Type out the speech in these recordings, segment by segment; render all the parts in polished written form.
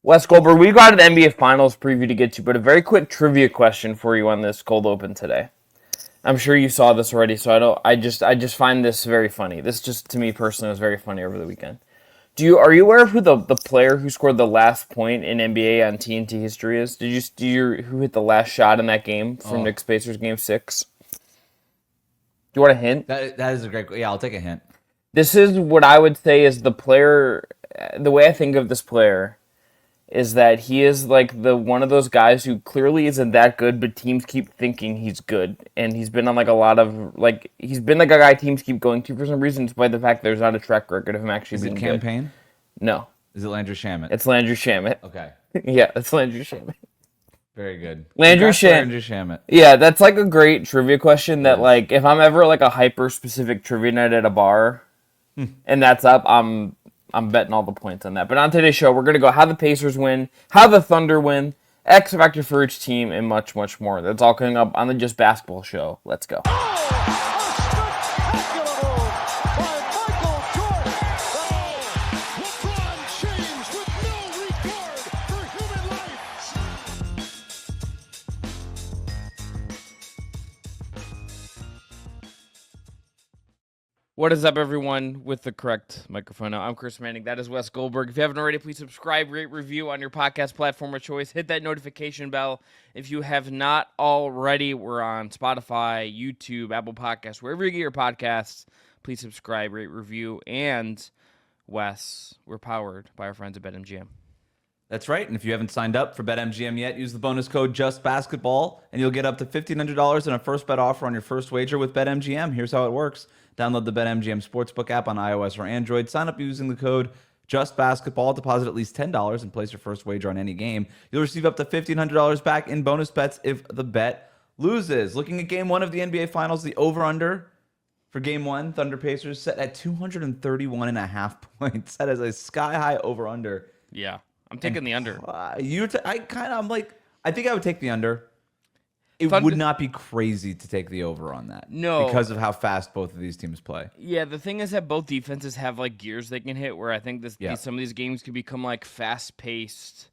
Wes Goldberg, we got an NBA Finals preview to get to, but a very quick trivia question for you on this cold open today. I'm sure you saw this already, so I just find this very funny. This just to me personally was very funny over the weekend. Are you aware of who the player who scored the last point in NBA on TNT history is? Who hit the last shot in that game from Knicks Pacers game 6? Do you want a hint? That is a great. Yeah, I'll take a hint. This is what I would say is the player. The way I think of this player is that he is like the one of those guys who clearly isn't that good, but teams keep thinking he's good, and he's been on like a lot of he's been like a guy teams keep going to for some reason, despite the fact there's not a track record of him actually being good. Is it Campaign? No. Is it Landry Shamet? It's Landry Shamet. Okay. Yeah, it's Landry Shamet. Very good. Landry Shamet. Yeah, that's like a great trivia question that like if I'm ever like a hyper specific trivia night at a bar, and that's up, I'm betting all the points on that. But on today's show, we're going to go how the Pacers win, how the Thunder win, X factor for each team, and much, much more. That's all coming up on the Just Basketball show. Let's go. What is up, everyone, with the correct microphone now? I'm Chris Manning. That is Wes Goldberg. If you haven't already, please subscribe, rate, review on your podcast platform of choice. Hit that notification bell. If you have not already, we're on Spotify, YouTube, Apple Podcasts, wherever you get your podcasts. Please subscribe, rate, review. And, Wes, we're powered by our friends at BetMGM. That's right. And if you haven't signed up for BetMGM yet, use the bonus code JustBasketball, and you'll get up to $1,500 in a first bet offer on your first wager with BetMGM. Here's how it works. Download the BetMGM Sportsbook app on iOS or Android. Sign up using the code JustBasketball. Deposit at least $10 and place your first wager on any game. You'll receive up to $1,500 back in bonus bets if the bet loses. Looking at Game 1 of the NBA Finals, the over-under for Game 1, Thunder Pacers, set at 231.5 points. That is a sky-high over-under. Yeah, I'm taking the under. I think I would take the under. It would not be crazy to take the over on that. No. Because of how fast both of these teams play. Yeah, the thing is that both defenses have like gears they can hit where I think some of these games could become like fast-paced,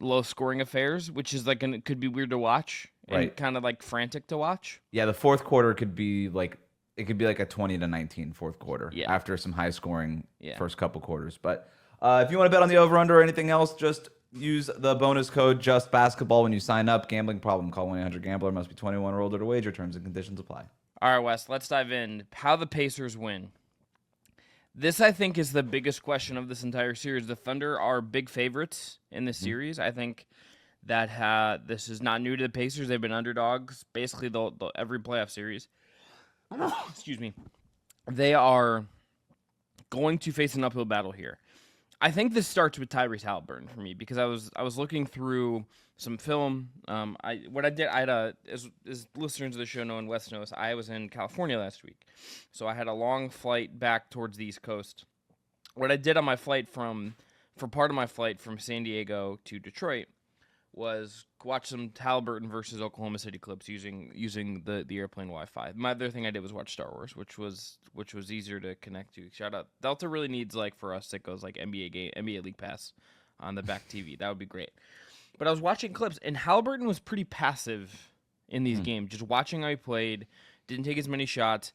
low-scoring affairs, which is like it could be weird to watch and kind of like frantic to watch. Yeah, the fourth quarter could be like a 20-19 fourth quarter after some high-scoring first couple quarters. But if you want to bet on the over/under or anything else, just use the bonus code JustBasketball when you sign up. Gambling problem, call 1-800-GAMBLER. Must be 21 or older to wager. Terms and conditions apply. All right, Wes, let's dive in. How the Pacers win. This, I think, is the biggest question of this entire series. The Thunder are big favorites in this series. I think that this is not new to the Pacers. They've been underdogs basically every playoff series. Excuse me. They are going to face an uphill battle here. I think this starts with Tyrese Haliburton for me because I was looking through some film. As listeners of the show know and Wes knows, I was in California last week, so I had a long flight back towards the East Coast. What I did on my flight for part of my flight from San Diego to Detroit was watch some Haliburton versus Oklahoma City clips using the airplane Wi-Fi. My other thing I did was watch Star Wars, which was easier to connect to. Shout out Delta really needs like for us it goes like NBA League Pass on the back TV. That would be great. But I was watching clips and Haliburton was pretty passive in these games, just watching how he played. Didn't take as many shots.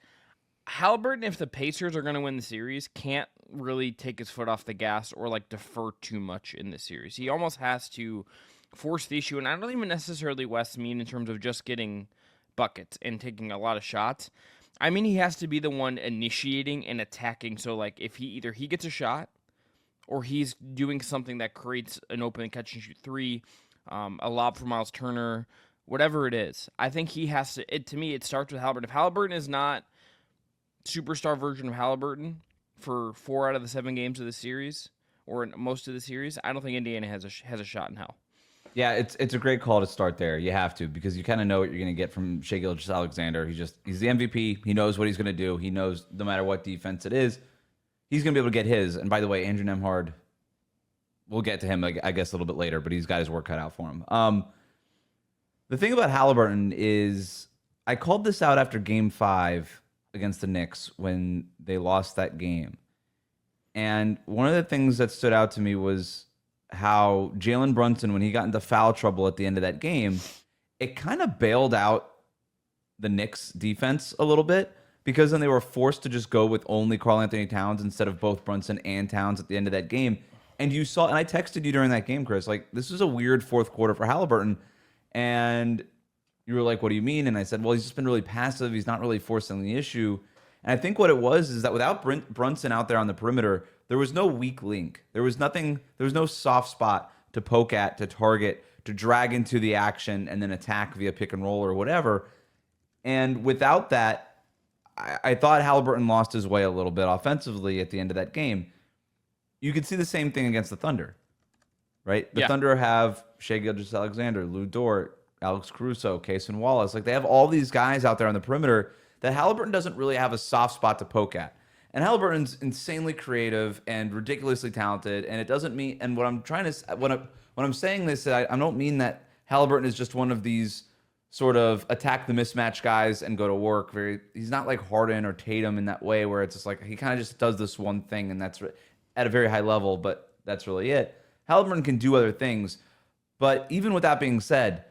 Haliburton, if the Pacers are going to win the series, can't really take his foot off the gas or like defer too much in this series. He almost has to force the issue, and I don't even necessarily, Wes, mean in terms of just getting buckets and taking a lot of shots. I mean he has to be the one initiating and attacking, so like if he gets a shot or he's doing something that creates an open catch-and-shoot three, a lob for Miles Turner, whatever it is, I think he has to, to me, it starts with Haliburton. If Haliburton is not superstar version of Haliburton for 4 out of the 7 games of the series, or most of the series, I don't think Indiana has a shot in hell. Yeah, it's a great call to start there. You have to, because you kind of know what you're going to get from Shai Gilgeous-Alexander. He's the MVP. He knows what he's going to do. He knows no matter what defense it is, he's going to be able to get his. And by the way, Andrew Nembhard, we'll get to him, I guess, a little bit later, but he's got his work cut out for him. The thing about Haliburton is I called this out after Game 5 against the Knicks when they lost that game. And one of the things that stood out to me was how Jalen Brunson, when he got into foul trouble at the end of that game, it kind of bailed out the Knicks defense a little bit, because then they were forced to just go with only Karl-Anthony Towns instead of both Brunson and Towns at the end of that game. And you saw, and I texted you during that game, Chris, like, this was a weird fourth quarter for Haliburton. And you were like, what do you mean? And I said, well, he's just been really passive. He's not really forcing the issue. And I think what it was is that without Brunson out there on the perimeter, there was no weak link. There was nothing, there was no soft spot to poke at, to target, to drag into the action and then attack via pick and roll or whatever. And without that, I thought Haliburton lost his way a little bit offensively at the end of that game. You could see the same thing against the Thunder, right? The Thunder have Shai Gilgeous-Alexander, Lou Dort, Alex Caruso, Cason Wallace. Like, they have all these guys out there on the perimeter that Haliburton doesn't really have a soft spot to poke at. And Haliburton's insanely creative and ridiculously talented. And it doesn't mean, and what I'm trying to, when I'm saying this, I don't mean that Haliburton is just one of these sort of attack the mismatch guys and go to work. He's not like Harden or Tatum in that way, where it's just like he kind of just does this one thing and that's at a very high level, but that's really it. Haliburton can do other things, but even with that being said,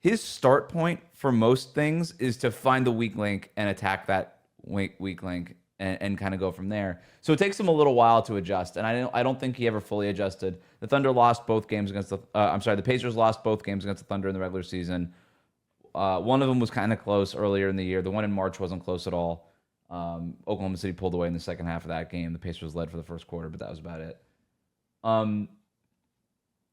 his start point for most things is to find the weak link and attack that weak link and kind of go from there. So it takes him a little while to adjust, and I don't think he ever fully adjusted. The Thunder lost both games against the Pacers lost both games against the Thunder in the regular season. One of them was kind of close earlier in the year. The one in March wasn't close at all. Oklahoma City pulled away in the second half of that game. The Pacers led for the first quarter, but that was about it.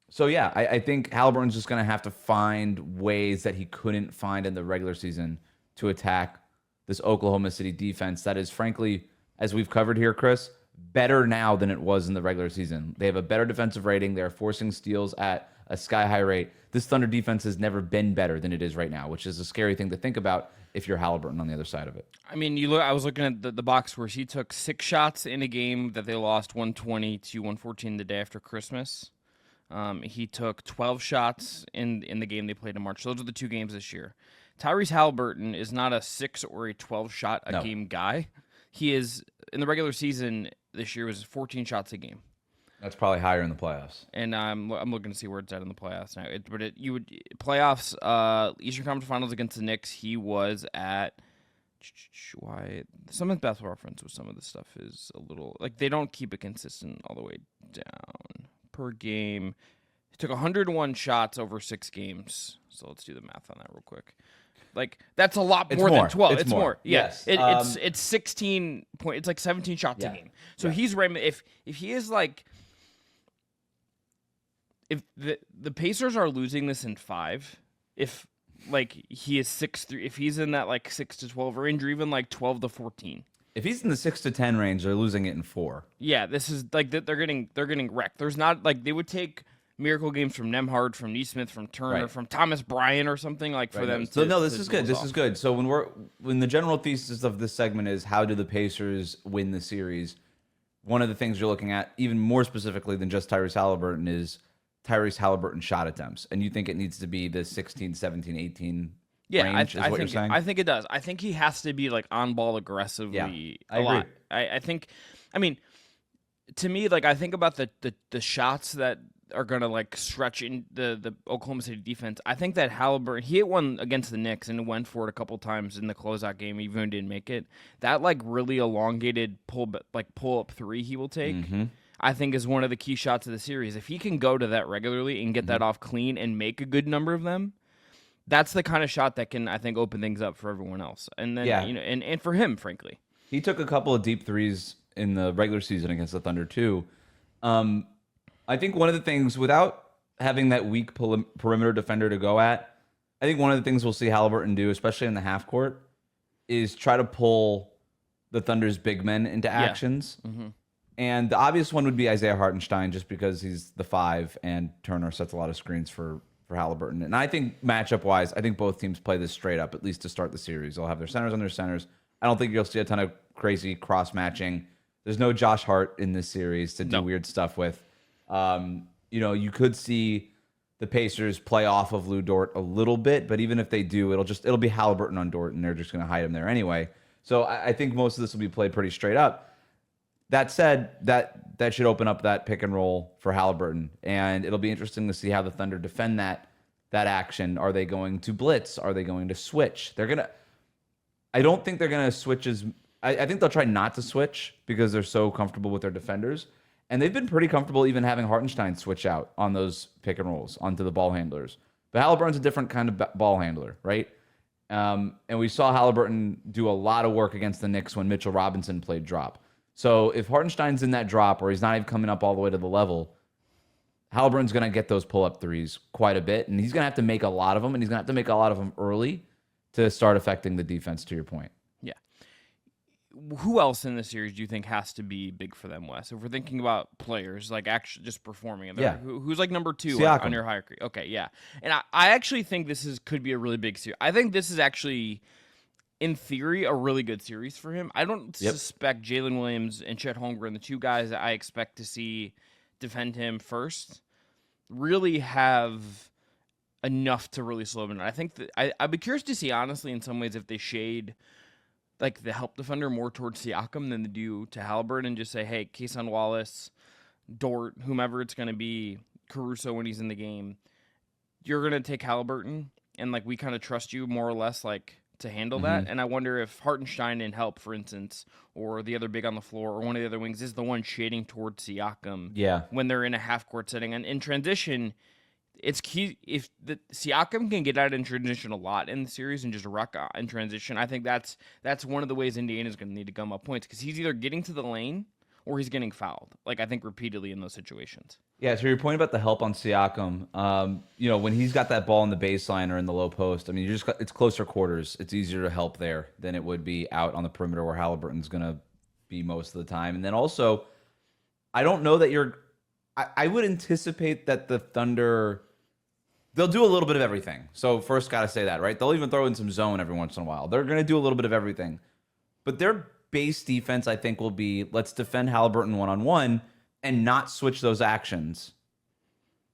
So yeah, I think Haliburton's just going to have to find ways that he couldn't find in the regular season to attack this Oklahoma City defense that is, frankly, as we've covered here, Chris, better now than it was in the regular season. They have a better defensive rating. They're forcing steals at a sky-high rate. This Thunder defense has never been better than it is right now, which is a scary thing to think about if you're Haliburton on the other side of it. I mean, I was looking at the box scores. He took 6 shots in a game that they lost 120 to 114 the day after Christmas. He took 12 shots in the game they played in March. Those are the 2 games this year. Tyrese Haliburton is not a 6 or a 12 shot a game guy. He is, in the regular season this year, was 14 shots a game. That's probably higher in the playoffs. And I'm looking to see where it's at in the playoffs now. Playoffs, Eastern Conference Finals against the Knicks. He was at some of the basketball reference with some of this stuff is a little like they don't keep it consistent all the way down per game. He took 101 shots over 6 games. So let's do the math on that real quick. Like, that's a lot more than 12. It's more. Yes. It's 16 point. It's like 17 shots a game. So he's right. If he is like, if the Pacers are losing this in 5, if like he is 6-3, if he's in that like 6 to 12 range, or even like 12 to 14. If he's in the 6 to 10 range, they're losing it in 4. Yeah, this is like they're getting wrecked. There's not like they would take miracle games from Nembhard, from Nesmith, from Turner, from Thomas Bryant or something like for them. So no, this is good. This is good. So when the general thesis of this segment is how do the Pacers win the series, one of the things you're looking at, even more specifically than just Tyrese Haliburton, is Tyrese Haliburton shot attempts, and you think it needs to be the 16, 17, 18 range, is what you're saying? I think it does. I think he has to be like on ball aggressively a lot. I think, I mean, to me, like I think about the shots that are gonna like stretch in the Oklahoma City defense. I think that Haliburton, he hit one against the Knicks and went for it a couple times in the closeout game, even though he didn't make it. That like really elongated pull up 3 he will take. I think is one of the key shots of the series. If he can go to that regularly and get that off clean and make a good number of them, that's the kind of shot that can, I think, open things up for everyone else. And then, and for him, frankly. He took a couple of deep threes in the regular season against the Thunder, too. I think one of the things, without having that weak perimeter defender to go at, I think one of the things we'll see Haliburton do, especially in the half court, is try to pull the Thunder's big men into actions. And the obvious one would be Isaiah Hartenstein, just because he's the 5 and Turner sets a lot of screens for Haliburton. And I think matchup-wise, I think both teams play this straight up, at least to start the series. They'll have their centers on their centers. I don't think you'll see a ton of crazy cross-matching. There's no Josh Hart in this series to do weird stuff with. You could see the Pacers play off of Lou Dort a little bit, but even if they do, it'll be Haliburton on Dort, and they're just going to hide him there anyway. So I think most of this will be played pretty straight up. That said, that should open up that pick and roll for Haliburton, and it'll be interesting to see how the Thunder defend that action. Are they going to blitz? Are they going to switch? I don't think they're gonna switch I think they'll try not to switch because they're so comfortable with their defenders, and they've been pretty comfortable even having Hartenstein switch out on those pick and rolls onto the ball handlers. But Haliburton's a different kind of ball handler, right? And we saw Haliburton do a lot of work against the Knicks when Mitchell Robinson played drop. So if Hartenstein's in that drop or he's not even coming up all the way to the level, Haliburton's going to get those pull-up threes quite a bit, and he's going to have to make a lot of them, and he's going to have to make a lot of them early to start affecting the defense, to your point. Yeah. Who else in this series do you think has to be big for them, Wes? If we're thinking about players, like actually just performing, who's like number 2 on your hierarchy? Okay, yeah. And I actually think could be a really big series. I think this is actually, in theory, a really good series for him. I don't suspect Jalen Williams and Chet Holmgren, the two guys that I expect to see defend him first, really have enough to really slow him down. I think that I'd be curious to see, honestly, in some ways, if they shade like the help defender more towards Siakam than they do to Haliburton, and just say, hey, Kayson Wallace, Dort, whomever it's going to be, Caruso when he's in the game, you're going to take Haliburton, and like we kind of trust you more or less like to handle that. And I wonder if Hartenstein in help, for instance, or the other big on the floor, or one of the other wings is the one shading towards Siakam when they're in a half-court setting. And in transition, it's key. If the Siakam can get out in transition a lot in the series and just wreck in transition, I think that's one of the ways Indiana's going to need to gum up points, because he's either getting to the lane or he's getting fouled, like I think repeatedly in those situations. Yeah, so your point about the help on Siakam, when he's got that ball in the baseline or in the low post, I mean, it's closer quarters. It's easier to help there than it would be out on the perimeter where Haliburton's going to be most of the time. And then also, I don't know that I would anticipate that the Thunder, they'll do a little bit of everything. So first, got to say that, right? They'll even throw in some zone every once in a while. They're going to do a little bit of everything. But their base defense, I think, will be, let's defend Haliburton one-on-one and not switch those actions.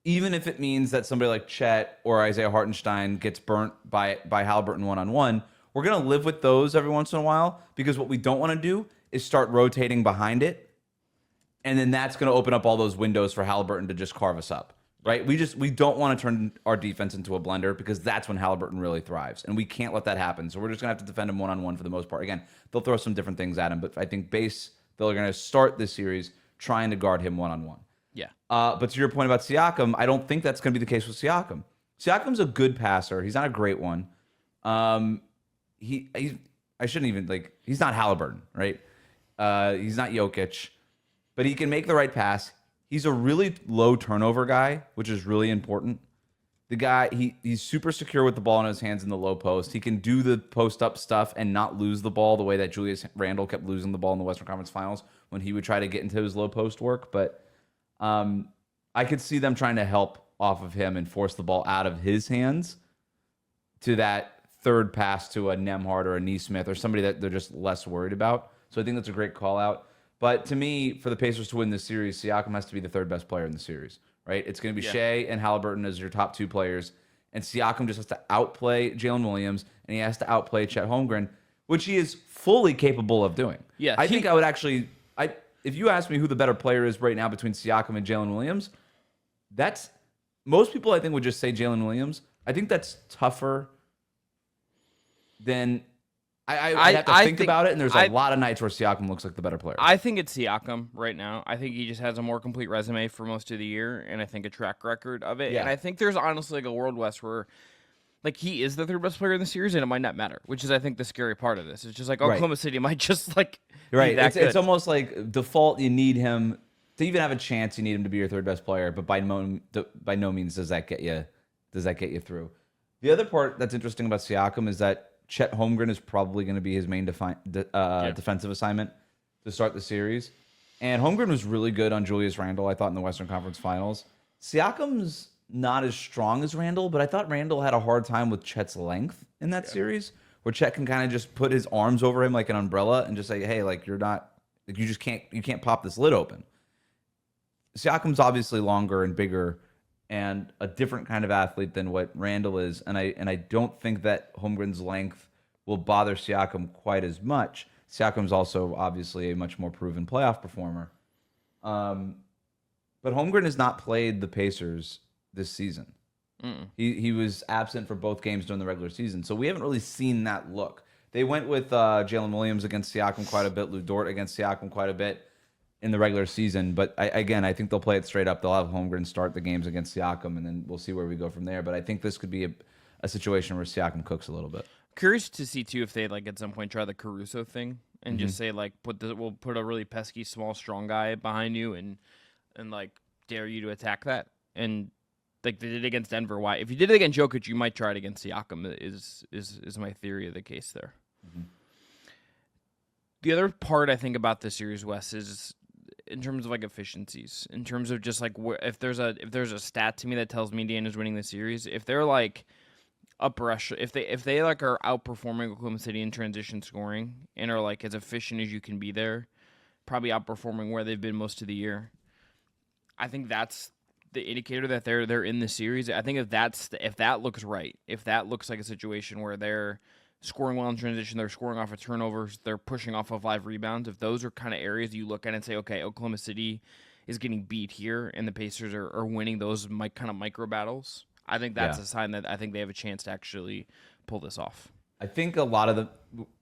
Even if it means that somebody like Chet or Isaiah Hartenstein gets burnt by Haliburton one-on-one, we're going to live with those every once in a while, because what we don't want to do is start rotating behind it, and then that's going to open up all those windows for Haliburton to just carve us up. Right? We don't want to turn our defense into a blender, because that's when Haliburton really thrives, and we can't let that happen. So we're just going to have to defend him one-on-one for the most part. Again, they'll throw some different things at him, but I think they're going to start this series trying to guard him one-on-one. Yeah. But to your point about Siakam, I don't think that's going to be the case with Siakam. Siakam's a good passer. He's not a great one. I shouldn't even, he's not Haliburton, right? He's not Jokic, but he can make the right pass. He's a really low turnover guy, which is really important. The guy, he's super secure with the ball in his hands in the low post. He can do the post-up stuff and not lose the ball the way that Julius Randle kept losing the ball in the Western Conference Finals when he would try to get into his low post work. But I could see them trying to help off of him and force the ball out of his hands to that third pass to a Nembhard or a Nesmith or somebody that they're just less worried about. So I think that's a great call out. But to me, for the Pacers to win this series, Siakam has to be the third best player in the series, right? It's going to be Shea and Haliburton as your top two players, and Siakam just has to outplay Jalen Williams, and he has to outplay Chet Holmgren, which he is fully capable of doing. Yeah, I think I would actually, if you ask me who the better player is right now between Siakam and Jalen Williams, most people I think would just say Jalen Williams. I think that's tougher than. I have to think about it, and there's a lot of nights where Siakam looks like the better player. I think it's Siakam right now. I think he just has a more complete resume for most of the year, and I think a track record of it. Yeah. And I think there's honestly a world, West, where he is the third best player in the series, and it might not matter, which is, I think, the scary part of this. It's just Oklahoma City might just be that good. It's almost like default. You need him to even have a chance. You need him to be your third best player, but by no means does that get you through. The other part that's interesting about Siakam is that Chet Holmgren is probably going to be his main defensive assignment to start the series. And Holmgren was really good on Julius Randle, I thought, in the Western Conference Finals. Siakam's not as strong as Randle, but I thought Randle had a hard time with Chet's length in that series, where Chet can kind of just put his arms over him like an umbrella and just say, hey, you can't pop this lid open. Siakam's obviously longer and bigger and a different kind of athlete than what Randle is, and I don't think that Holmgren's length will bother Siakam quite as much. Siakam's also obviously a much more proven playoff performer. But Holmgren has not played the Pacers this season. He was absent for both games during the regular season, so we haven't really seen that look. They went with Jalen Williams against Siakam quite a bit, Lou Dort against Siakam quite a bit in the regular season. But I think they'll play it straight up. They'll have Holmgren start the games against Siakam, and then we'll see where we go from there. But I think this could be a situation where Siakam cooks a little bit. Curious to see too if they like at some point try the Caruso thing and just say like we'll put a really pesky small strong guy behind you and like dare you to attack that, and like they did against Denver. Why if you did it against Jokic, you might try it against Siakam is my theory of the case there. The other part I think about this series, Wes, is in terms of like efficiencies, in terms of just like if there's a stat to me that tells me Indiana's winning the series, if they're like upper echelon, if they like are outperforming Oklahoma City in transition scoring and are like as efficient as you can be there, probably outperforming where they've been most of the year, I think that's the indicator that they're in the series. I think if that looks right, if that looks like a situation where they're scoring well in transition, they're scoring off of turnovers, they're pushing off of live rebounds, if those are kind of areas you look at and say, okay, Oklahoma City is getting beat here and the Pacers are winning those kind of micro battles, I think that's a sign that I think they have a chance to actually pull this off. I think a lot of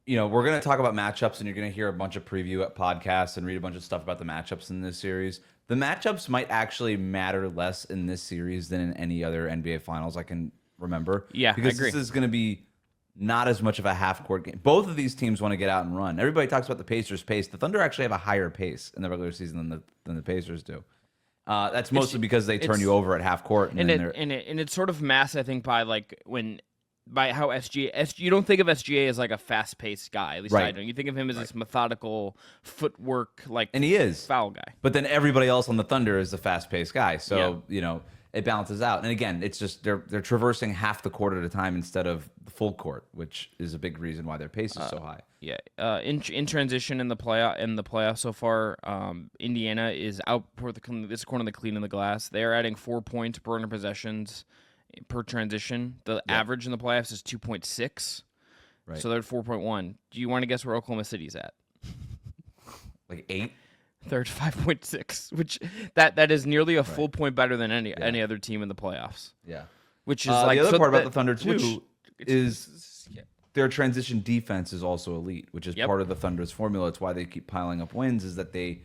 we're going to talk about matchups, and you're going to hear a bunch of preview at podcasts and read a bunch of stuff about the matchups in this series. The matchups might actually matter less in this series than in any other NBA Finals I can remember. Yeah, because I agree. This is going to be not as much of a half-court game. Both of these teams want to get out and run. Everybody talks about the Pacers' pace. The Thunder actually have a higher pace in the regular season than the Pacers do. That's mostly because they turn you over at half court, and it's sort of masked, I think, by how SGA. You don't think of SGA as like a fast-paced guy. At least I don't. You think of him as this methodical footwork, and he is foul guy. But then everybody else on the Thunder is the fast-paced guy. So it balances out. And again, it's just they're traversing half the court at a time instead of the full court, which is a big reason why their pace is so high. Yeah. In transition in the playoffs so far, Indiana is out for this corner of the clean in the glass. They are adding 4 points per 100 possessions per transition. The average in the playoffs is 2.6. Right. So they're at 4.1. Do you want to guess where Oklahoma City's at? Like 8? They're at 5.6, which that is nearly a full point better than any other team in the playoffs. Yeah. Which is like the other part about the Thunder too is their transition defense is also elite, which is part of the Thunder's formula. It's why they keep piling up wins, is that they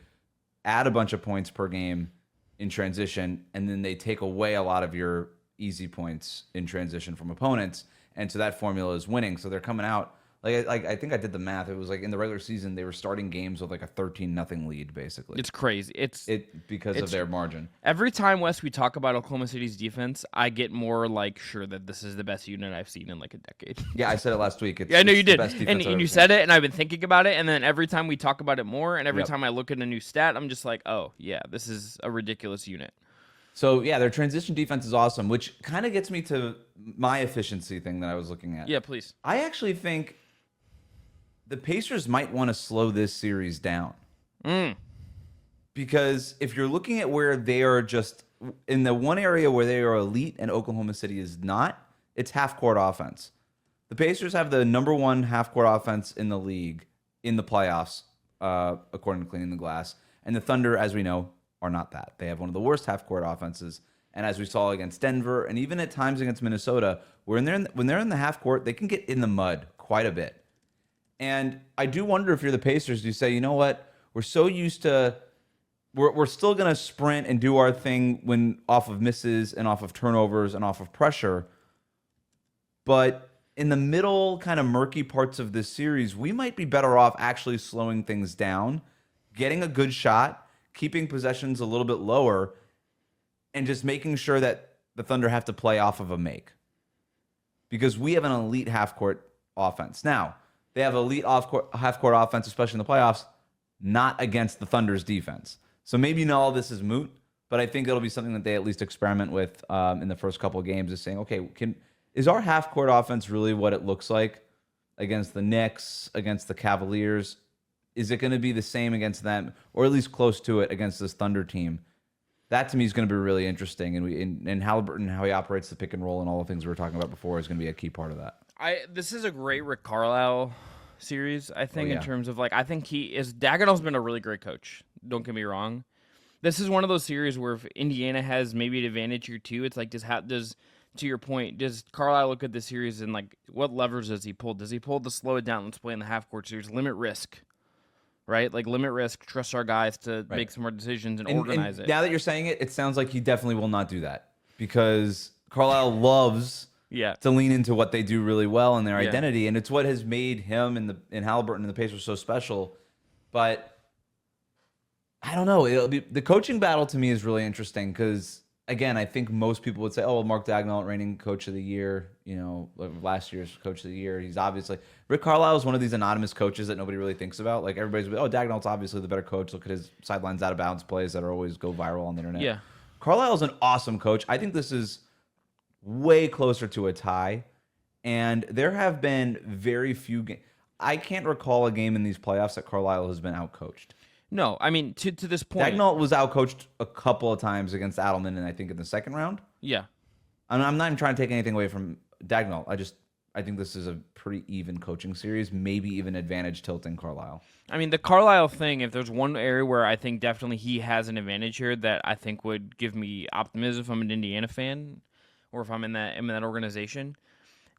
add a bunch of points per game in transition, and then they take away a lot of your easy points in transition from opponents, and so that formula is winning. So they're coming out like I think I did the math. It was like in the regular season they were starting games with like a 13-0 lead basically. It's crazy. It's because of their margin. Every time, Wes, we talk about Oklahoma City's defense, I get more like sure that this is the best unit I've seen in like a decade. Yeah, I said it last week. I know you did, and you said it, and I've been thinking about it, and then every time we talk about it more, and every time I look at a new stat, I'm just like, oh yeah, this is a ridiculous unit. So yeah, their transition defense is awesome, which kind of gets me to my efficiency thing that I was looking at. Yeah, please. I actually think the Pacers might want to slow this series down. Because if you're looking at where they are just in the one area where they are elite and Oklahoma City is not, it's half-court offense. The Pacers have the number one half-court offense in the league in the playoffs, according to Cleaning the Glass. And the Thunder, as we know, are not that. They have one of the worst half-court offenses. And as we saw against Denver, and even at times against Minnesota, when they're in the half-court, they can get in the mud quite a bit. And I do wonder if you're the Pacers, do you say, you know what, we're so used to, we're still going to sprint and do our thing when off of misses and off of turnovers and off of pressure. But in the middle kind of murky parts of this series, we might be better off actually slowing things down, getting a good shot, keeping possessions a little bit lower, and just making sure that the Thunder have to play off of a make. Because we have an elite half-court offense. Now, they have elite half-court offense, especially in the playoffs, not against the Thunder's defense. So maybe not all this is moot, but I think it'll be something that they at least experiment with in the first couple of games, is saying, okay, is our half-court offense really what it looks like against the Knicks, against the Cavaliers? Is it going to be the same against them, or at least close to it against this Thunder team? That to me is going to be really interesting, and Haliburton, how he operates the pick and roll and all the things we were talking about before is going to be a key part of that. This is a great Rick Carlisle series, I think, yeah. in terms of, like, I think Dagnall's been a really great coach. Don't get me wrong. This is one of those series where if Indiana has maybe an advantage here too, it's like, to your point, does Carlisle look at the series and, like, what levers does he pull? Does he pull to slow it down? Let's play in the half-court series. Limit risk, right? Like, limit risk, trust our guys to make some more decisions and organize it. Now that you're saying it, it sounds like he definitely will not do that because Carlisle loves to lean into what they do really well and their identity, and it's what has made him and Haliburton and the Pacers so special. But I don't know. The coaching battle to me is really interesting because, again, I think most people would say, "Oh, well, Mark Daigneault, reigning Coach of the Year, last year's Coach of the Year." He's obviously Rick Carlisle is one of these anonymous coaches that nobody really thinks about. Like everybody's, "Oh, Daigneault's obviously the better coach. Look at his sidelines out of bounds plays that are always go viral on the internet." Yeah, Carlisle's an awesome coach. I think this is way closer to a tie, and there have been very few games. I can't recall a game in these playoffs that Carlisle has been outcoached. No, I mean, to this point, Daigneault was outcoached a couple of times against Adelman, and I think in the second round. Yeah, I'm not even trying to take anything away from Daigneault. I think this is a pretty even coaching series, maybe even advantage tilting Carlisle. I mean, the Carlisle thing, if there's one area where I think definitely he has an advantage here that I think would give me optimism if I'm an Indiana fan or if I'm in that organization,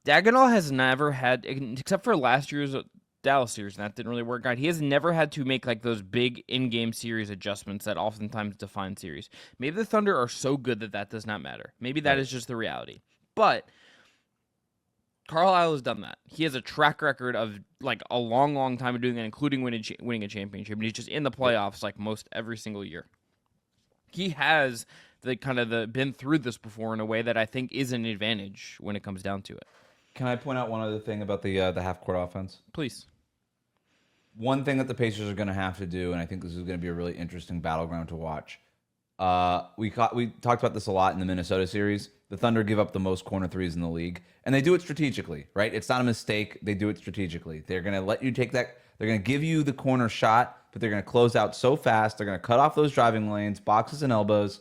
Daigneault has never had, except for last year's Dallas series, and that didn't really work out. He has never had to make like those big in-game series adjustments that oftentimes define series. Maybe the Thunder are so good that does not matter. Maybe that is just the reality. But Carlisle has done that. He has a track record of like a long, long time of doing that, including winning a championship. And he's just in the playoffs like most every single year. He has been through this before in a way that I think is an advantage when it comes down to it. Can I point out one other thing about the half-court offense? Please. One thing that the Pacers are going to have to do, and I think this is going to be a really interesting battleground to watch. We talked about this a lot in the Minnesota series. The Thunder give up the most corner threes in the league, and they do it strategically, right? It's not a mistake. They do it strategically. They're going to let you take that. They're going to give you the corner shot, but they're going to close out so fast. They're going to cut off those driving lanes, boxes and elbows.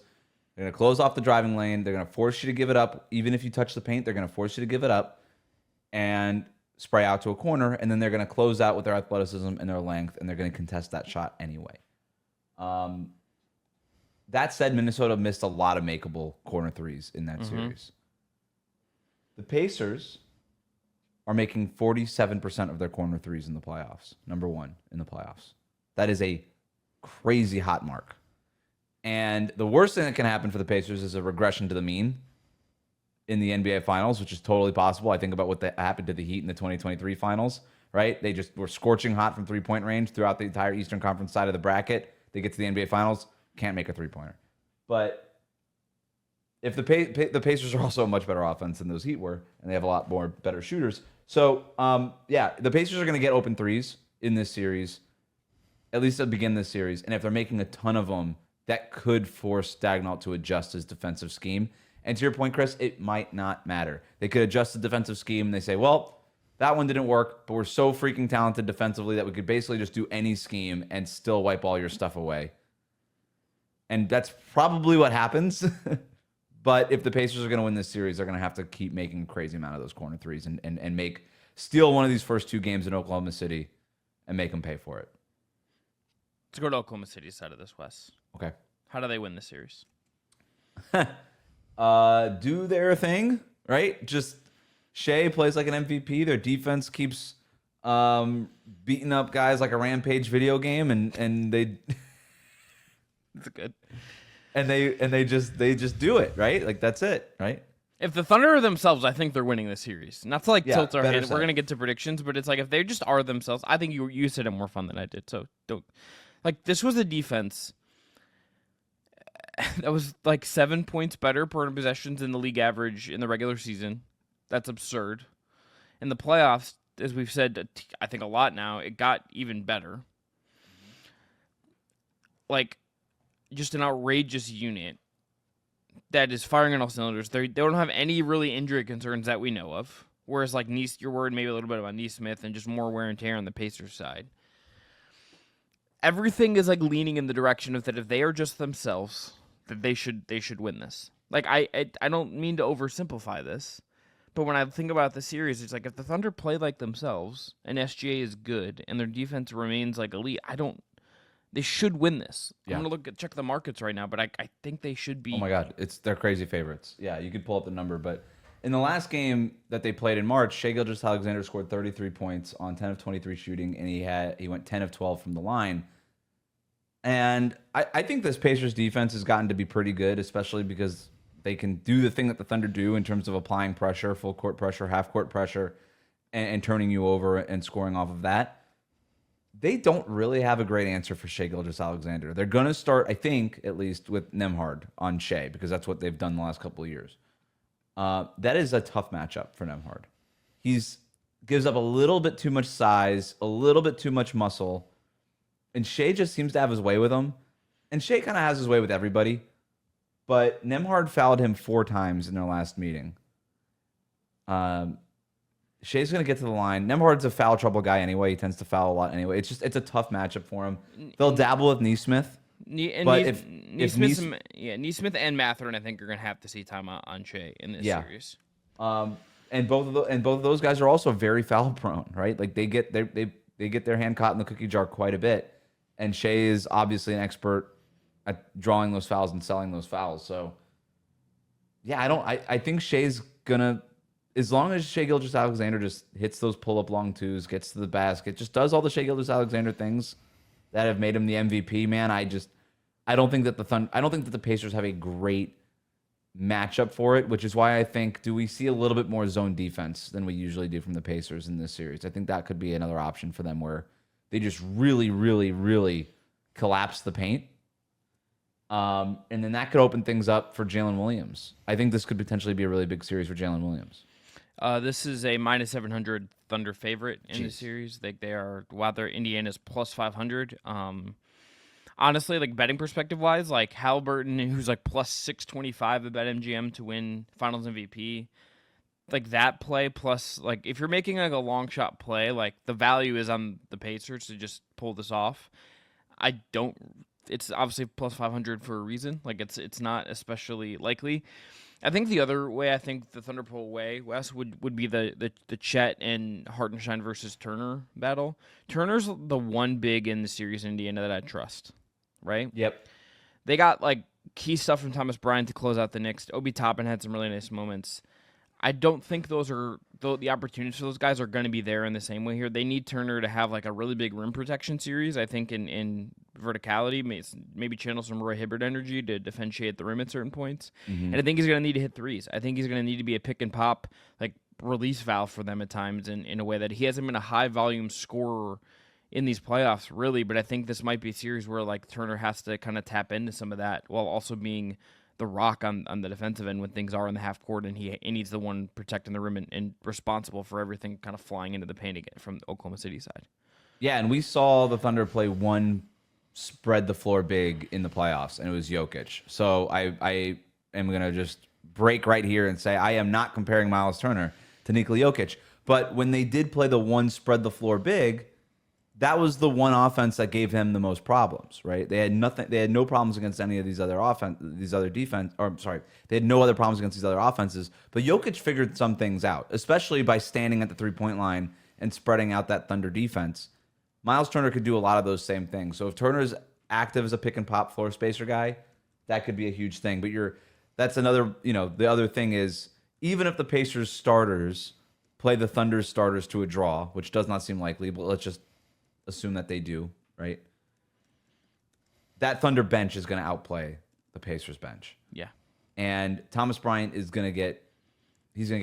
They're going to close off the driving lane. They're going to force you to give it up. Even if you touch the paint, they're going to force you to give it up and spray out to a corner, and then they're going to close out with their athleticism and their length, and they're going to contest that shot anyway. That said, Minnesota missed a lot of makeable corner threes in that series. The Pacers are making 47% of their corner threes in the playoffs. Number one in the playoffs. That is a crazy hot mark. And the worst thing that can happen for the Pacers is a regression to the mean in the NBA Finals, which is totally possible. I think about what happened to the Heat in the 2023 Finals, right? They just were scorching hot from three-point range throughout the entire Eastern Conference side of the bracket. They get to the NBA Finals, can't make a three-pointer. But if the Pacers are also a much better offense than those Heat were, and they have a lot more better shooters. So, the Pacers are going to get open threes in this series, at least to begin this series. And if they're making a ton of them, that could force Daigneault to adjust his defensive scheme. And to your point, Chris, it might not matter. They could adjust the defensive scheme, and they say, well, that one didn't work, but we're so freaking talented defensively that we could basically just do any scheme and still wipe all your stuff away. And that's probably what happens. But if the Pacers are going to win this series, they're going to have to keep making a crazy amount of those corner threes and steal one of these first two games in Oklahoma City and make them pay for it. Let's go to Oklahoma City's side of this, Wes. Okay. How do they win this series? Do their thing, right? Just Shea plays like an MVP. Their defense keeps beating up guys like a Rampage video game, and they That's good. And they just do it, right? Like that's it, right? If the Thunder are themselves, I think they're winning the series. Not to like tilt our hand. said. We're gonna get to predictions, but it's like if they just are themselves, I think you said it more fun than I did. So don't like this was a defense that was like 7 points better per possessions than the league average in the regular season. That's absurd. In the playoffs, as we've said, I think a lot now, it got even better. Like, just an outrageous unit that is firing on all cylinders. They don't have any really injury concerns that we know of. Whereas, like, you're worried maybe a little bit about Nesmith and just more wear and tear on the Pacers side. Everything is, like, leaning in the direction of that if they are just themselves, that they should win this. Like, I don't mean to oversimplify this, But when I think about the series, it's like if the Thunder play like themselves and SGA is good and their defense remains like elite, they should win this. Yeah. I'm gonna check the markets right now, but I think they should be. Oh my God, they're crazy favorites. Yeah, you could pull up the number, but in the last game that they played in March, Shai Gilgeous-Alexander scored 33 points on 10 of 23 shooting, and he went 10 of 12 from the line. And I think this Pacers defense has gotten to be pretty good, especially because they can do the thing that the Thunder do in terms of applying pressure, full court pressure, half court pressure, and turning you over and scoring off of that. They don't really have a great answer for Shai Gilgeous-Alexander. They're going to start, I think, at least with Nembhard on Shai, because that's what they've done the last couple of years. That is a tough matchup for Nembhard. Gives up a little bit too much size, a little bit too much muscle, and Shai just seems to have his way with him. And Shai kind of has his way with everybody, but Nembhard fouled him 4 times in their last meeting. Shai's going to get to the line. Nembhard's a foul trouble guy anyway. He tends to foul a lot anyway. It's a tough matchup for him. They'll dabble with Nesmith. Nesmith and Mathurin, I think, are going to have to see time on Shai in this series. And both of those guys are also very foul prone, right? Like they get their hand caught in the cookie jar quite a bit. And Shai is obviously an expert at drawing those fouls and selling those fouls. So yeah, I think Shai's gonna, as long as Shai Gilgeous-Alexander just hits those pull-up long twos, gets to the basket, just does all the Shai Gilgeous-Alexander things that have made him the MVP, man. I don't think that the Pacers have a great matchup for it, which is why I think, do we see a little bit more zone defense than we usually do from the Pacers in this series? I think that could be another option for them where they just really, really, really collapse the paint. And then that could open things up for Jalen Williams. I think this could potentially be a really big series for Jalen Williams. This is a minus 700 Thunder favorite in the series. They are, while they're Indiana's plus 500. Honestly, like betting perspective wise, like Haliburton, who's like plus 625 at BetMGM to win Finals MVP, like that play plus, like if you're making like a long shot play, like the value is on the Pacers to just pull this off. It's obviously plus 500 for a reason. Like it's not especially likely. I think the other way I think the Thunder pull away, Wes, would be the Chet and Hartenstein versus Turner battle. Turner's the one big in the series in Indiana that I trust, right? Yep. They got like key stuff from Thomas Bryant to close out the Knicks. Obi Toppin had some really nice moments. I don't think those are the opportunities for those guys are going to be there in the same way here. They need Turner to have like a really big rim protection series. I think in verticality, maybe channel some Roy Hibbert energy to defend Shai at the rim at certain points. Mm-hmm. And I think he's going to need to hit threes. I think he's going to need to be a pick and pop like release valve for them at times in a way that he hasn't been a high volume scorer in these playoffs really. But I think this might be a series where like Turner has to kind of tap into some of that while also being the rock on the defensive end when things are in the half court, and he needs the one protecting the rim and responsible for everything kind of flying into the paint again from the Oklahoma City side. Yeah, and we saw the Thunder play one spread the floor big in the playoffs, and it was Jokic. So I am going to just break right here and say I am not comparing Miles Turner to Nikola Jokic. But when they did play the one spread the floor big, that was the one offense that gave him the most problems, right? They had nothing. They had no problems against any of these other they had no other problems against these other offenses. But Jokic figured some things out, especially by standing at the 3-point line and spreading out that Thunder defense. Miles Turner could do a lot of those same things. So if Turner's active as a pick and pop floor spacer guy, that could be a huge thing. But that's another. The other thing is, even if the Pacers starters play the Thunder's starters to a draw, which does not seem likely, but let's just assume that they do, right? That Thunder bench is going to outplay the Pacers bench. Yeah. And Thomas Bryant is going to get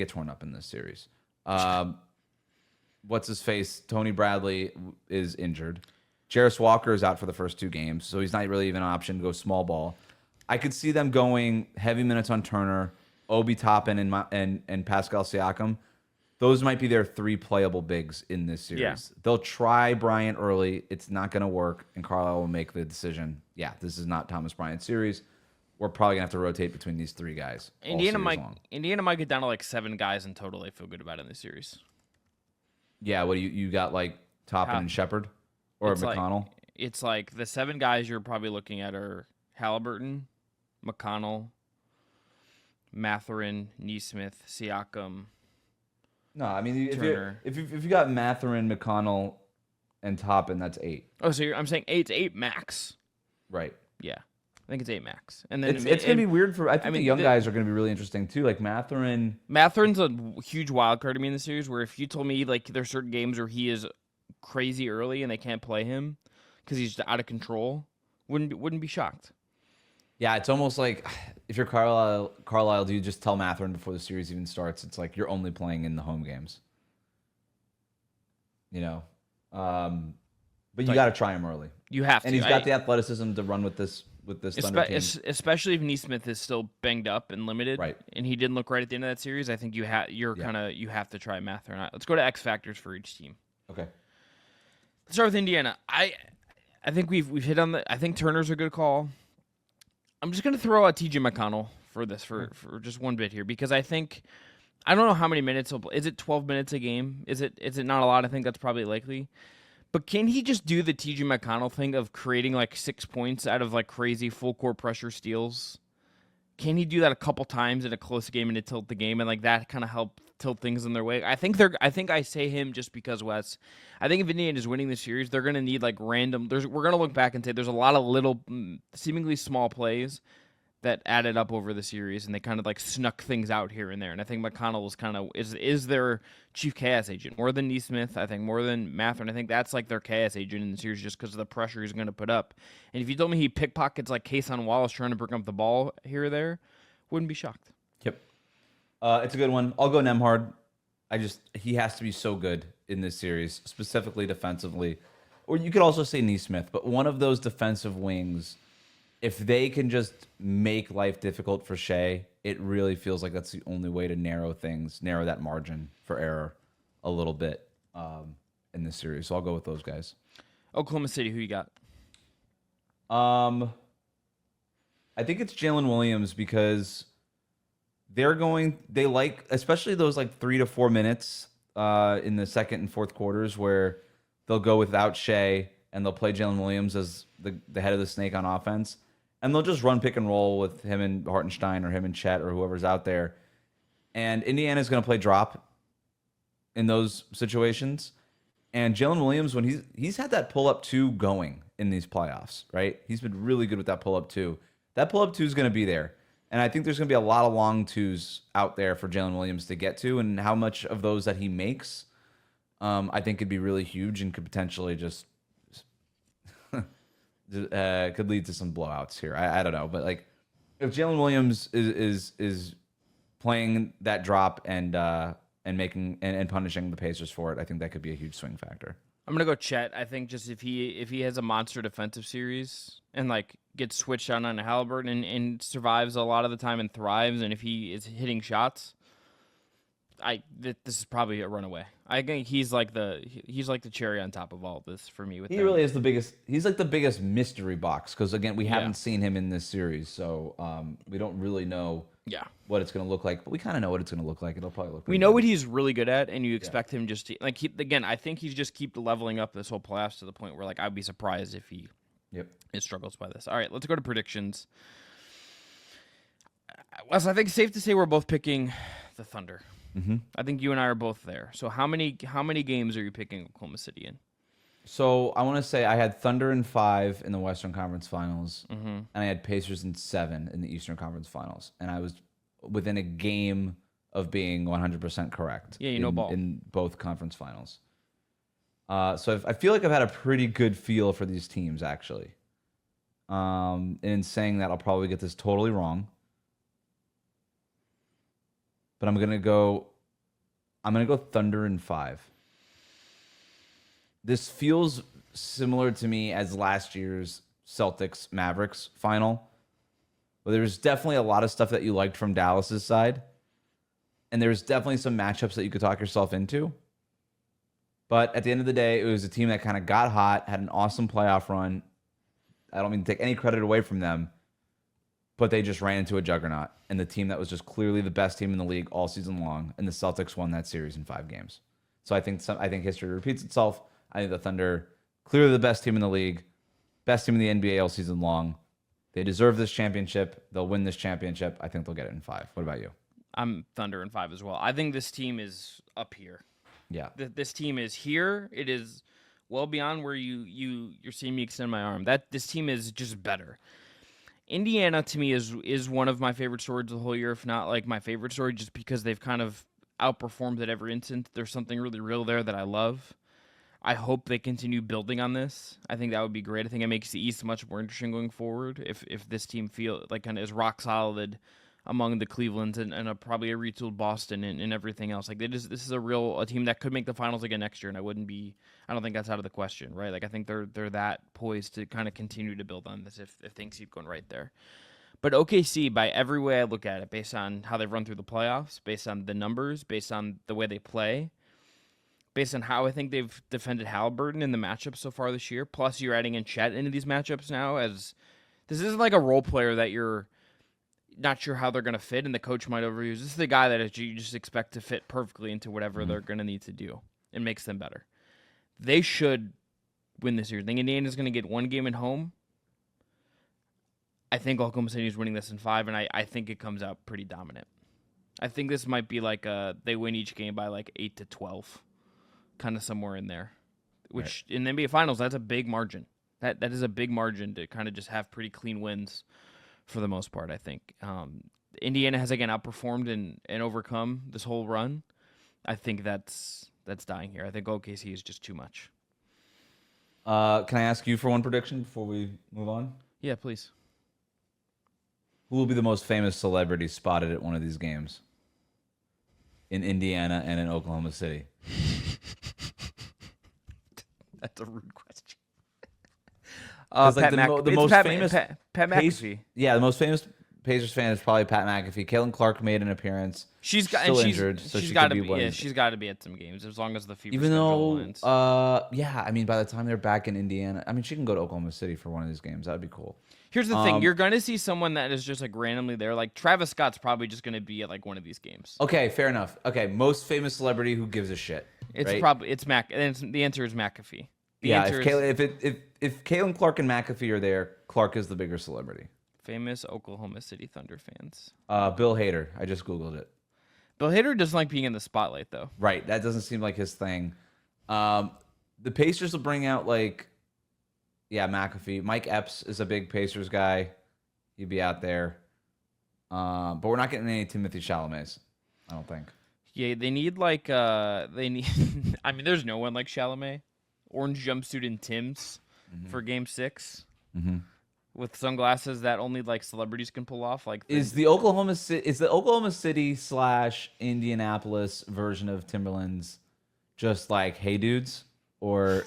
torn up in this series. What's his face? Tony Bradley is injured. Jarris Walker is out for the first 2 games, so he's not really even an option to go small ball. I could see them going heavy minutes on Turner, Obi Toppin, and Pascal Siakam. Those might be their 3 playable bigs in this series. Yeah. They'll try Bryant early. It's not going to work, and Carlisle will make the decision. Yeah, this is not Thomas Bryant's series. We're probably going to have to rotate between these 3 guys. Indiana might get down to like 7 guys in total they feel good about in this series. Yeah, what do you got, like Toppin and Shepard? Or McConnell? It's like the 7 guys you're probably looking at are Haliburton, McConnell, Mathurin, Nesmith, Siakam, No, I mean Turner. if you got Mathurin, McConnell, and Toppin, that's 8. Oh, so I'm saying it's 8 max. Right. Yeah, I think it's 8 max. And then It's gonna be weird for. I think the young the, guys are gonna be really interesting too. Like Mathurin. Matherin's a huge wild card to me in the series. Where if you told me like there's certain games where he is crazy early and they can't play him because he's just out of control, wouldn't be shocked. Yeah, it's almost like if you're Carlisle, do you just tell Mathurin before the series even starts? It's like you're only playing in the home games. You know, but you got to try him early. You have to, and he's got the athleticism to run with this Thunder team. Especially if Neesmith is still banged up and limited, right? And he didn't look right at the end of that series. I think you have to try Mathurin. Let's go to X factors for each team. Okay. Let's start with Indiana. I think we've hit on I think Turner's a good call. I'm just going to throw out TJ McConnell for this for just one bit here because I think I don't know how many minutes he'll play. Is it 12 minutes a game? Is it not a lot? I think that's probably likely. But can he just do the TJ McConnell thing of creating like 6 points out of like crazy full court pressure steals? Can he do that a couple times in a close game and to tilt the game and like that kind of help tilt things in their way? I think I say him just because Wes. I think if Indiana is winning the series, they're going to need like random. We're going to look back and say there's a lot of little, seemingly small plays that added up over the series, and they kind of like snuck things out here and there. And I think McConnell was kind of is their chief chaos agent more than Neesmith. I think more than Mathurin. I think that's like their chaos agent in the series just because of the pressure he's going to put up. And if you told me he pickpockets like Kason Wallace trying to bring up the ball here or there, wouldn't be shocked. Yep. It's a good one. I'll go Nembhard. He has to be so good in this series, specifically defensively. Or you could also say Neesmith, but one of those defensive wings, if they can just make life difficult for Shea, it really feels like that's the only way to narrow that margin for error a little bit in this series. So I'll go with those guys. Oklahoma City, who you got? I think it's Jalen Williams because they like, especially those like 3 to 4 minutes in the second and fourth quarters where they'll go without Shea and they'll play Jalen Williams as the head of the snake on offense. And they'll just run pick and roll with him and Hartenstein or him and Chet or whoever's out there. And Indiana's going to play drop in those situations. And Jalen Williams, when he's had that pull-up 2 going in these playoffs, right? He's been really good with that pull-up 2. That pull-up 2 is going to be there. And I think there's going to be a lot of long 2s out there for Jalen Williams to get to. And how much of those that he makes, I think could be really huge and could potentially just could lead to some blowouts here. I don't know, but like if Jalen Williams is playing that drop and making and punishing the Pacers for it, I think that could be a huge swing factor. I'm gonna go Chet. I think just if he has a monster defensive series and like gets switched on Haliburton and survives a lot of the time and thrives, and if he is hitting shots, this is probably a runaway. I think he's like the cherry on top of all of this for me. He really is the biggest. He's like the biggest mystery box because again, we haven't seen him in this series, so we don't really know what it's going to look like. But we kind of know what it's going to look like. It'll probably look. We know what he's really good at, and you expect him just to like. I think he's just keep leveling up this whole playoffs to the point where like I'd be surprised if he struggles by this. All right, let's go to predictions. Wes, I think it's safe to say we're both picking the Thunder. Mm-hmm. I think you and I are both there. So how many games are you picking Oklahoma City in? So I want to say I had Thunder in 5 in the Western Conference Finals, Mm-hmm. and I had Pacers in 7 in the Eastern Conference Finals, and I was within a game of being 100% correct. Yeah, you know ball in both conference finals. So I feel like I've had a pretty good feel for these teams actually. And in saying that, I'll probably get this totally wrong. But I'm gonna go Thunder in 5. This feels similar to me as last year's Celtics Mavericks final. But there's definitely a lot of stuff that you liked from Dallas's side. And there's definitely some matchups that you could talk yourself into. But at the end of the day, it was a team that kind of got hot, had an awesome playoff run. I don't mean to take any credit away from them, but they just ran into a juggernaut, and the team that was just clearly the best team in the league all season long, and the Celtics won that series in 5 games. So I think history repeats itself. I think the Thunder, clearly the best team in the league, best team in the NBA all season long. They deserve this championship. They'll win this championship. I think they'll get it in 5. What about you? I'm Thunder in 5 as well. I think this team is up here. Yeah. This team is here. It is well beyond where you're seeing me extend my arm. This team is just better. Indiana to me is one of my favorite stories of the whole year, if not like my favorite story, just because they've kind of outperformed at every instant. There's something really real there that I love. I hope they continue building on this. I think that would be great. I think it makes the East much more interesting going forward if this team feel like kind of is rock solid among the Clevelands and probably a retooled Boston and everything else. Like this is a team that could make the finals again next year, and I don't think that's out of the question, right? Like I think they're that poised to kind of continue to build on this if things keep going right there. But OKC, by every way I look at it, based on how they've run through the playoffs, based on the numbers, based on the way they play, based on how I think they've defended Haliburton in the matchups so far this year, plus you're adding in Chet into these matchups now, as this isn't like a role player that you're not sure how they're going to fit and the coach might overuse. This is the guy that you just expect to fit perfectly into whatever they're going to need to do. It makes them better. They should win this year. I think Indiana's going to get one game at home. I think Oklahoma City is winning this in 5, and I think it comes out pretty dominant. I think this might be like they win each game by like 8-12, kind of somewhere in there. Which in the NBA Finals, that's a big margin. That is a big margin to kind of just have pretty clean wins for the most part, I think. Indiana has, again, outperformed and overcome this whole run. I think that's dying here. I think OKC is just too much. Can I ask you for one prediction before we move on? Yeah, please. Who will be the most famous celebrity spotted at one of these games? In Indiana and in Oklahoma City? That's a rude question. Like the most famous Pat McAfee. Yeah, the most famous Pacers fan is probably Pat McAfee. Caitlin Clark made an appearance. She's injured, so she's got to be. She's got to be at some games as long as the FIBA even schedule though, aligns. yeah, I mean, by the time they're back in Indiana, I mean, she can go to Oklahoma City for one of these games. That would be cool. Here's the thing: you're going to see someone that is just like randomly there. Like Travis Scott's probably just going to be at like one of these games. Okay, fair enough. Okay, most famous celebrity who gives a shit. It's right? probably Mac. And the answer is McAfee. If Caitlin Clark and McAfee are there, Clark is the bigger celebrity. Famous Oklahoma City Thunder fans. Bill Hader. I just Googled it. Bill Hader doesn't like being in the spotlight, though. Right. That doesn't seem like his thing. The Pacers will bring out, McAfee. Mike Epps is a big Pacers guy. He'd be out there. But we're not getting any Timothy Chalamets, I don't think. Yeah, they need I mean, there's no one like Chalamet. Orange jumpsuit and Tim's for Game 6. Mm-hmm. With sunglasses that only like celebrities can pull off. Is the Oklahoma City / Indianapolis version of Timberlands just like hey dudes, or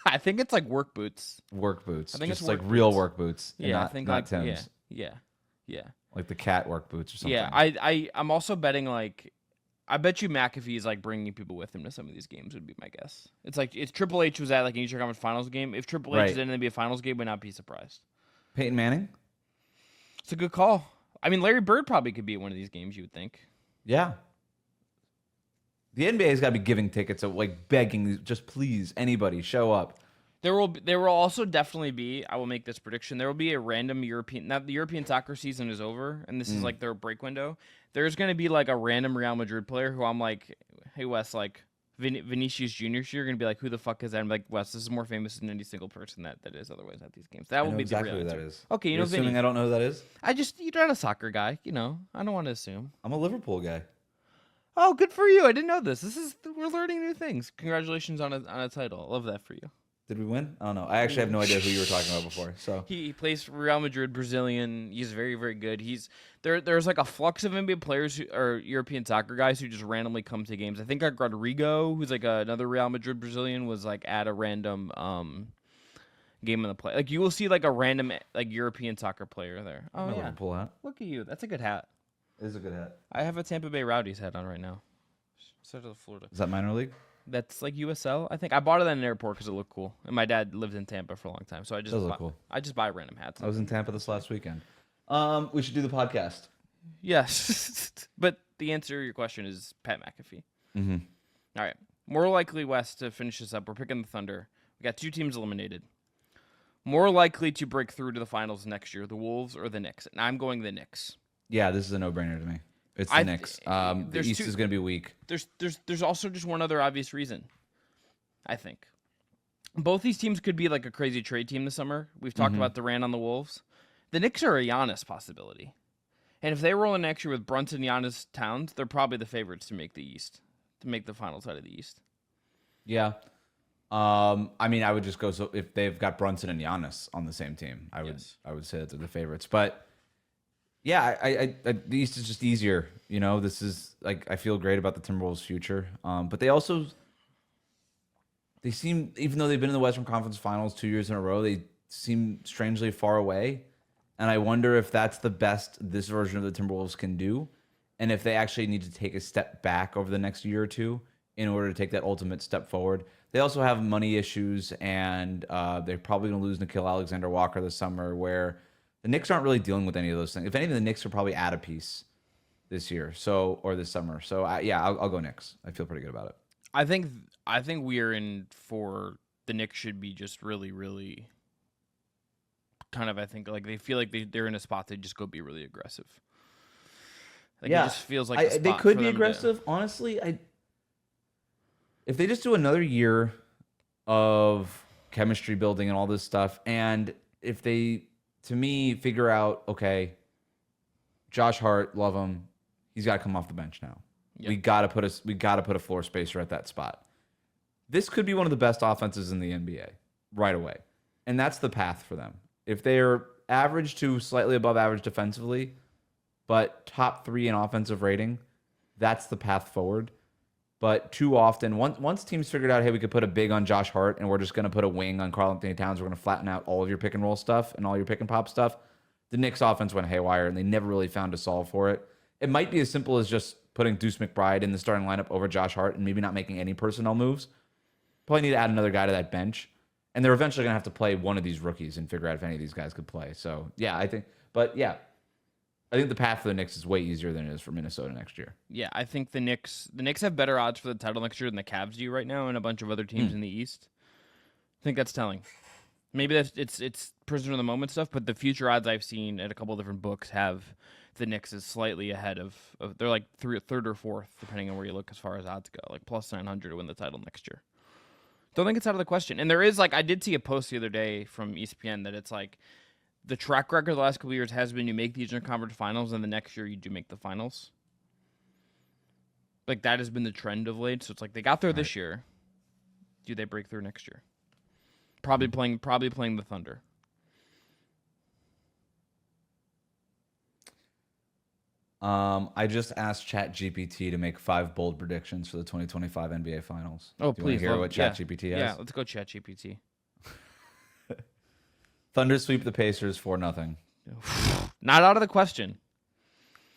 I think it's like work boots. Work boots. I think just it's like work real boots. work boots. Yeah, not, I think not like Tim's. Yeah. Like the cat work boots or something. Yeah, I'm also betting I bet you McAfee is like bringing people with him to some of these games would be my guess. It's like if Triple H was at like an Eastern Conference Finals game, if Triple H is in the NBA Finals game, would not be surprised. Peyton Manning? It's a good call. I mean, Larry Bird probably could be at one of these games, you would think. Yeah. The NBA's got to be giving tickets, like begging, just please, anybody, show up. There will also definitely be, I will make this prediction, there will be a random European, now the European soccer season is over, and this is like their break window. There's going to be like a random Real Madrid player who I'm like, hey, Wes, like Vinicius Jr., so you're going to be like, who the fuck is that? I'm like, Wes, this is more famous than any single person that is otherwise at these games. That will be exactly the real who that answer. is. Okay, You're assuming Vinny. I don't know who that is? You're not a soccer guy, I don't want to assume. I'm a Liverpool guy. Oh, good for you. I didn't know this. We're learning new things. Congratulations on a title. I love that for you. Did we win? I don't know. I actually have no idea who you were talking about before. So he plays for Real Madrid, Brazilian. He's very, very good. There's like a flux of NBA players who are European soccer guys who just randomly come to games. I think like Rodrigo, who's like another Real Madrid Brazilian, was like at a random game in the play. Like you will see like a random like European soccer player there. Oh yeah, Liverpool hat. Look at you. That's a good hat. It is a good hat. I have a Tampa Bay Rowdies hat on right now. Instead of Florida. Is that minor league? That's like USL. I think I bought it at an airport because it looked cool, and my dad lived in Tampa for a long time, so I just buy random hats. I was in Tampa this last weekend. We should do the podcast. Yes, but the answer to your question is Pat McAfee. Mm-hmm. All right, more likely West to finish this up. We're picking the Thunder. We got 2 teams eliminated. More likely to break through to the finals next year, the Wolves or the Knicks, and I'm going the Knicks. Yeah, this is a no-brainer to me. It's the Knicks. The there's East is going to be weak. There's also just one other obvious reason. I think both these teams could be like a crazy trade team this summer. We've talked about Durant on the Wolves. The Knicks are a Giannis possibility, and if they roll in next year with Brunson, Giannis, Towns, they're probably the favorites to make the East, to make the finals out of the East. Yeah. I mean, I would just go, so if they've got Brunson and Giannis on the same team, I would say that they're the favorites. But yeah, I the East is just easier. You know, this is like, I feel great about the Timberwolves' future. But they seem, even though they've been in the Western Conference Finals 2 years in a row, they seem strangely far away. And I wonder if that's the best this version of the Timberwolves can do, and if they actually need to take a step back over the next year or two in order to take that ultimate step forward. They also have money issues, and they're probably going to lose Gilgeous-Alexander Walker this summer, where the Knicks aren't really dealing with any of those things. If anything, the Knicks are probably at a piece this year, or this summer. So I'll go Knicks. I feel pretty good about it. I think we are in for the Knicks should be just really, really kind of, I think, like they feel like they're in a spot to just go be really aggressive. Like, it just feels like they could be aggressive. Honestly, if they just do another year of chemistry building and all this stuff, and if they, to me, figure out, okay, Josh Hart, love him, he's got to come off the bench now. Yep. We got to put a floor spacer at that spot. This could be one of the best offenses in the NBA right away, and that's the path for them. If they're average to slightly above average defensively, but top 3 in offensive rating, that's the path forward. But too often, once teams figured out, hey, we could put a big on Josh Hart, and we're just going to put a wing on Karl-Anthony Towns, we're going to flatten out all of your pick and roll stuff and all your pick and pop stuff, the Knicks offense went haywire, and they never really found a solve for it. It might be as simple as just putting Deuce McBride in the starting lineup over Josh Hart and maybe not making any personnel moves. Probably need to add another guy to that bench. And they're eventually going to have to play one of these rookies and figure out if any of these guys could play. So, I think the path for the Knicks is way easier than it is for Minnesota next year. Yeah, I think the Knicks have better odds for the title next year than the Cavs do right now, and a bunch of other teams in the East. I think that's telling. Maybe it's prisoner of the moment stuff, but the future odds I've seen at a couple of different books have the Knicks is slightly ahead of they're like third or fourth, depending on where you look as far as odds go, like plus 900 to win the title next year. Don't think it's out of the question. And there is, like, I did see a post the other day from ESPN that it's like the track record the last couple of years has been you make the Eastern Conference Finals, and the next year you do make the finals. Like, that has been the trend of late. So it's like they got there this year. Do they break through next year? Probably playing the Thunder. I just asked ChatGPT to make 5 bold predictions for the 2025 NBA Finals. Oh, do you please. want to hear what ChatGPT has? Yeah, let's go ChatGPT. Thunder sweep the Pacers 4-0. Not out of the question.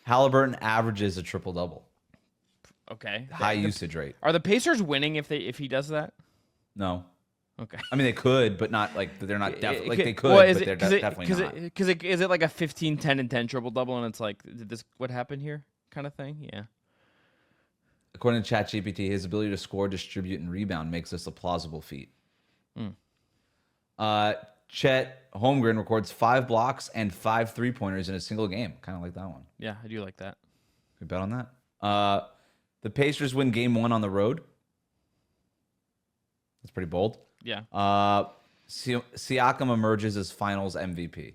Haliburton averages a triple-double. Okay. High usage rate. Are the Pacers winning if he does that? No. Okay. I mean, they could, but not like they're not definitely like they could, but they're definitely not. Is it like a 15, 10, and 10 triple double, and it's like, did this what happened here kind of thing? Yeah. According to ChatGPT, his ability to score, distribute, and rebound makes this a plausible feat. Chet Holmgren records 5 blocks and 5 3-pointers in a single game. Kind of like that one. Yeah, I do like that. Good bet on that. The Pacers win game 1 on the road. That's pretty bold. Yeah. Siakam emerges as Finals MVP.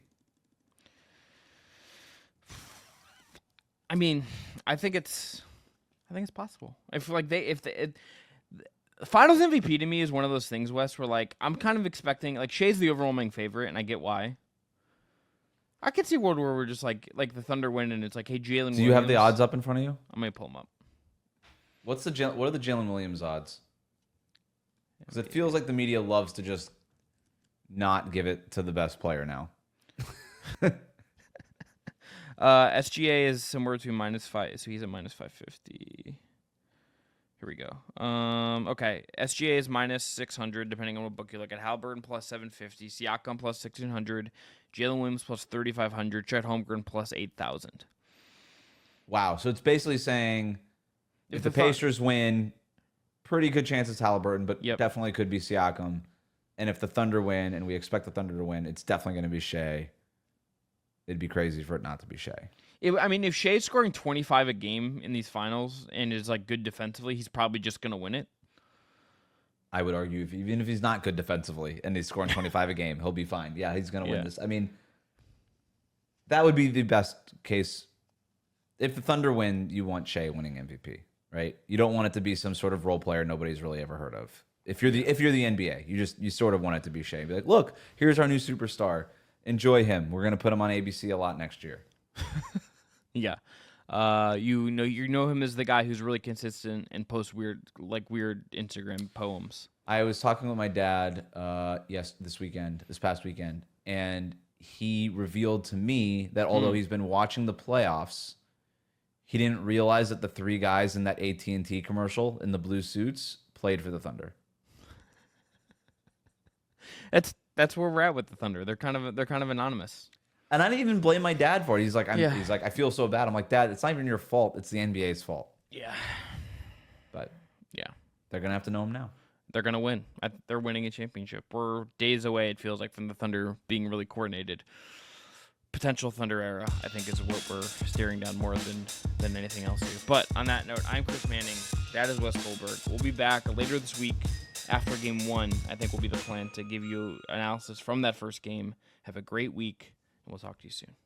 I mean, I think it's possible. I feel like Finals MVP to me is one of those things, Wes, where like I'm kind of expecting, like, Shea's the overwhelming favorite, and I get why. I could see a world where we're just like the Thunder win, and it's like, hey, Jalen Williams. Do you have the odds up in front of you? I'm gonna pull them up. What are the Jalen Williams odds? Because it feels like the media loves to just not give it to the best player now. SGA is somewhere between -5, so he's at -550. Here we go. Okay, SGA is -600, depending on what book you look at. Haliburton +750, Siakam +1600, Jalen Williams +3500, Chet Holmgren +8000. Wow, so it's basically saying if the Pacers win, pretty good chance it's Haliburton, but definitely could be Siakam. And if the Thunder win, and we expect the Thunder to win, it's definitely going to be Shea. It'd be crazy for it not to be Shea. I mean, if Shea's scoring 25 a game in these finals and is like good defensively, he's probably just gonna win it. I would argue even if he's not good defensively and he's scoring 25 a game, he'll be fine. Yeah, he's going to win this. I mean, that would be the best case. If the Thunder win, you want Shea winning MVP, right? You don't want it to be some sort of role player nobody's really ever heard of. If you're the NBA, you sort of want it to be Shea. Be like, look, here's our new superstar. Enjoy him. We're going to put him on ABC a lot next year. Yeah. You know him as the guy who's really consistent and posts weird Instagram poems. I was talking with my dad this past weekend, and he revealed to me that although he's been watching the playoffs, he didn't realize that the three guys in that AT&T commercial in the blue suits played for the Thunder. That's where we're at with the Thunder. They're kind of anonymous. And I didn't even blame my dad for it. He's like, I feel so bad. I'm like, Dad, it's not even your fault. It's the NBA's fault. Yeah. But yeah, they're gonna have to know him now. They're gonna win. They're winning a championship. We're days away. It feels like from the Thunder being really coordinated. Potential Thunder era, I think, is what we're staring down more than anything else here. But on that note, I'm Chris Manning. That is Wes Goldberg. We'll be back later this week after Game 1. I think will be the plan to give you analysis from that first game. Have a great week. And we'll talk to you soon.